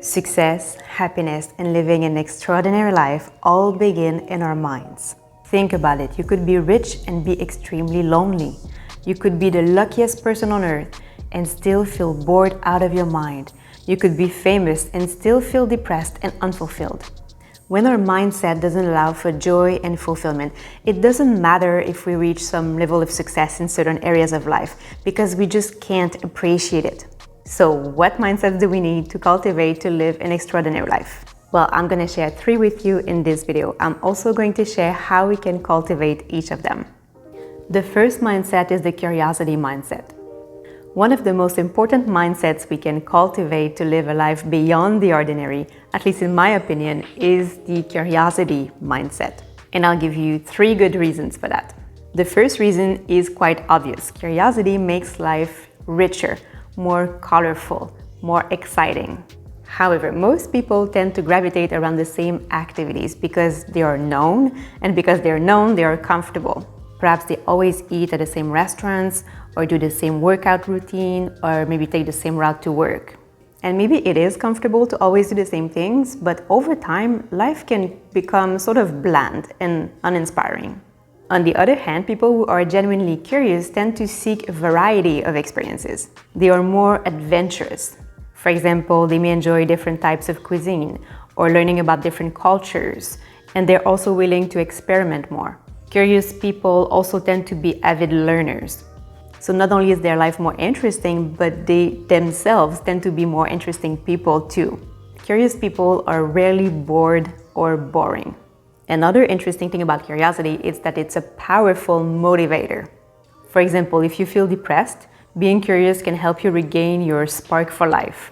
Success, happiness, and living an extraordinary life all begin in our minds. Think about it. You could be rich and be extremely lonely. You could be the luckiest person on earth and still feel bored out of your mind. You could be famous and still feel depressed and unfulfilled. When our mindset doesn't allow for joy and fulfillment, it doesn't matter if we reach some level of success in certain areas of life, because we just can't appreciate it. So what mindsets do we need to cultivate to live an extraordinary life? Well, I'm going to share 3 with you in this video. I'm also going to share how we can cultivate each of them. The first mindset is the curiosity mindset. One of the most important mindsets we can cultivate to live a life beyond the ordinary, at least in my opinion, is the curiosity mindset. And I'll give you 3 good reasons for that. The first reason is quite obvious. Curiosity makes life richer, more colorful, more exciting. However, most people tend to gravitate around the same activities because they are known, and because they're known, they are comfortable. Perhaps they always eat at the same restaurants, or do the same workout routine, or maybe take the same route to work. And maybe it is comfortable to always do the same things, but over time, life can become sort of bland and uninspiring. On the other hand, people who are genuinely curious tend to seek a variety of experiences. They are more adventurous. For example, they may enjoy different types of cuisine or learning about different cultures, and they're also willing to experiment more. Curious people also tend to be avid learners. So not only is their life more interesting, but they themselves tend to be more interesting people too. Curious people are rarely bored or boring. Another interesting thing about curiosity is that it's a powerful motivator. For example, if you feel depressed, being curious can help you regain your spark for life.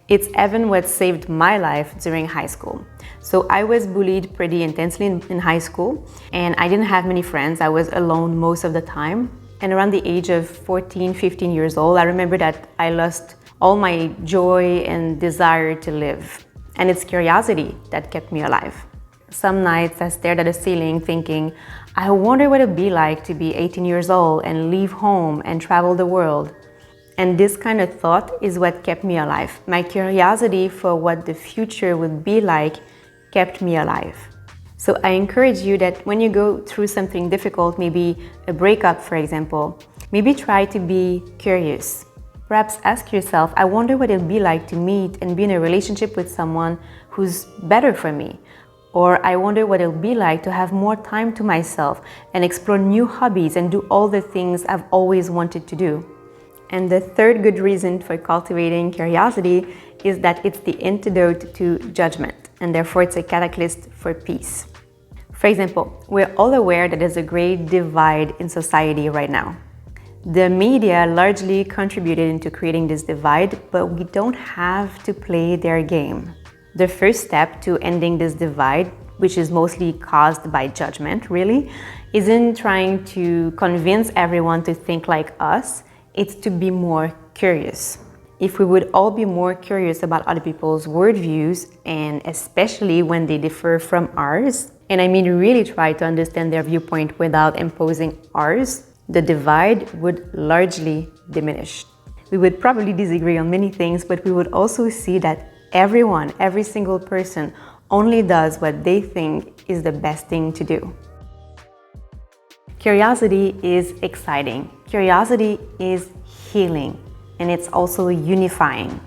It's even what saved my life during high school. So I was bullied pretty intensely in high school, and I didn't have many friends. I was alone most of the time. And around the age of 14, 15 years old, I remember that I lost all my joy and desire to live. And it's curiosity that kept me alive. Some nights I stared at the ceiling thinking, I wonder what it'd be like to be 18 years old and leave home and travel the world. And this kind of thought is what kept me alive. My curiosity for what the future would be like kept me alive. So I encourage you that when you go through something difficult, maybe a breakup, for example, maybe try to be curious. Perhaps ask yourself, I wonder what it'd be like to meet and be in a relationship with someone who's better for me. Or I wonder what it'll be like to have more time to myself and explore new hobbies and do all the things I've always wanted to do. And the third good reason for cultivating curiosity is that it's the antidote to judgment, and therefore it's a catalyst for peace. For example, we're all aware that there's a great divide in society right now. The media largely contributed into creating this divide, but we don't have to play their game. The first step to ending this divide, which is mostly caused by judgment, really, isn't trying to convince everyone to think like us. It's to be more curious. If we would all be more curious about other people's worldviews, and especially when they differ from ours, and I mean really try to understand their viewpoint without imposing ours, the divide would largely diminish. We would probably disagree on many things, but we would also see that everyone, every single person, only does what they think is the best thing to do. Curiosity is exciting. Curiosity is healing, and it's also unifying.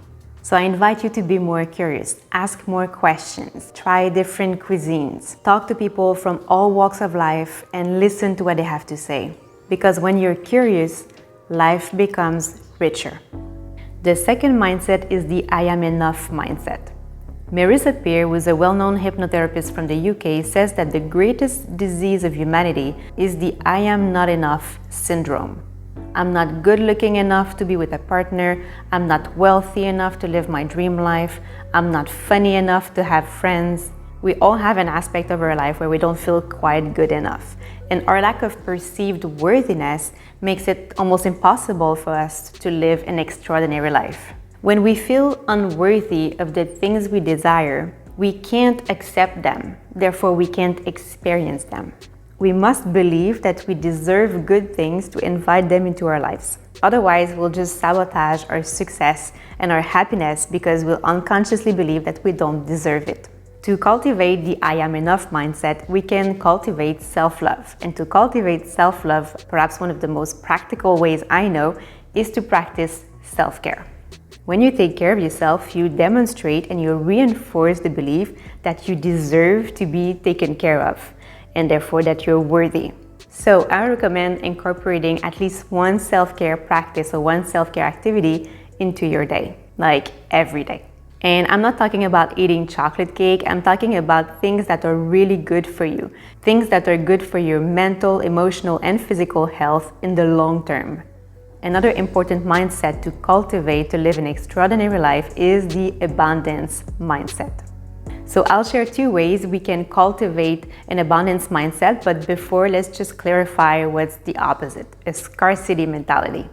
So I invite you to be more curious, ask more questions, try different cuisines, talk to people from all walks of life, and listen to what they have to say. Because when you're curious, life becomes richer. The second mindset is the I am enough mindset. Marissa Peer, who is a well-known hypnotherapist from the UK, says that the greatest disease of humanity is the I am not enough syndrome. I'm not good looking enough to be with a partner. I'm not wealthy enough to live my dream life. I'm not funny enough to have friends. We all have an aspect of our life where we don't feel quite good enough. And our lack of perceived worthiness makes it almost impossible for us to live an extraordinary life. When we feel unworthy of the things we desire, we can't accept them. Therefore, we can't experience them. We must believe that we deserve good things to invite them into our lives. Otherwise, we'll just sabotage our success and our happiness because we'll unconsciously believe that we don't deserve it. To cultivate the I am enough mindset, we can cultivate self-love. And to cultivate self-love, perhaps one of the most practical ways I know is to practice self-care. When you take care of yourself, you demonstrate and you reinforce the belief that you deserve to be taken care of, and therefore that you're worthy. So I recommend incorporating at least one self-care practice or one self-care activity into your day, like every day. And I'm not talking about eating chocolate cake, I'm talking about things that are really good for you, things that are good for your mental, emotional, and physical health in the long term. Another important mindset to cultivate to live an extraordinary life is the abundance mindset. So I'll share 2 ways we can cultivate an abundance mindset, but before, let's just clarify what's the opposite, a scarcity mentality.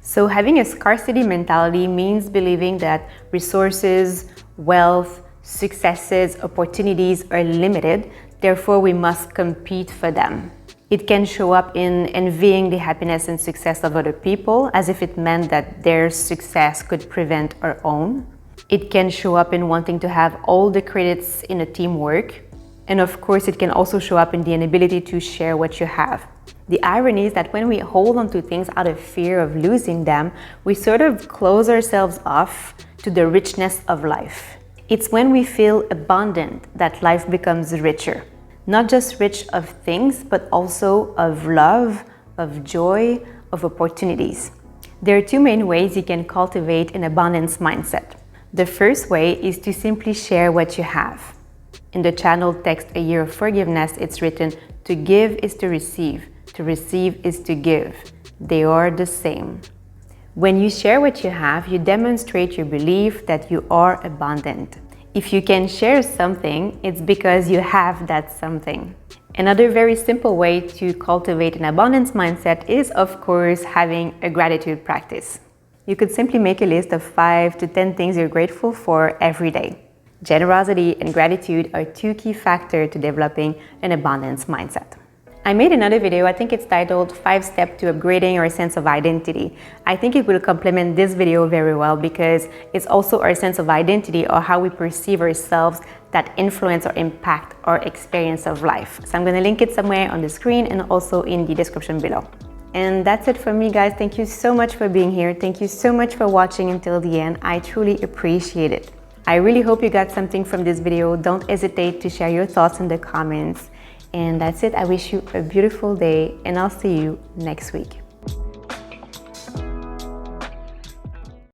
So having a scarcity mentality means believing that resources, wealth, successes, opportunities are limited, therefore we must compete for them. It can show up in envying the happiness and success of other people, as if it meant that their success could prevent our own. It can show up in wanting to have all the credits in a teamwork. And of course, it can also show up in the inability to share what you have. The irony is that when we hold on to things out of fear of losing them, we sort of close ourselves off to the richness of life. It's when we feel abundant that life becomes richer. Not just rich of things, but also of love, of joy, of opportunities. There are 2 main ways you can cultivate an abundance mindset. The first way is to simply share what you have. In the channel text, A Year of Forgiveness, it's written, to give is to receive is to give. They are the same. When you share what you have, you demonstrate your belief that you are abundant. If you can share something, it's because you have that something. Another very simple way to cultivate an abundance mindset is, of course, having a gratitude practice. You could simply make a list of 5 to 10 things you're grateful for every day. Generosity and gratitude are 2 key factors to developing an abundance mindset. I made another video, I think it's titled 5 Steps to Upgrading Our Sense of Identity. I think it will complement this video very well because it's also our sense of identity or how we perceive ourselves that influence or impact our experience of life. So I'm going to link it somewhere on the screen and also in the description below. And that's it from me, guys. Thank you so much for being here. Thank you so much for watching until the end. I truly appreciate it. I really hope you got something from this video. Don't hesitate to share your thoughts in the comments. And that's it. I wish you a beautiful day and I'll see you next week.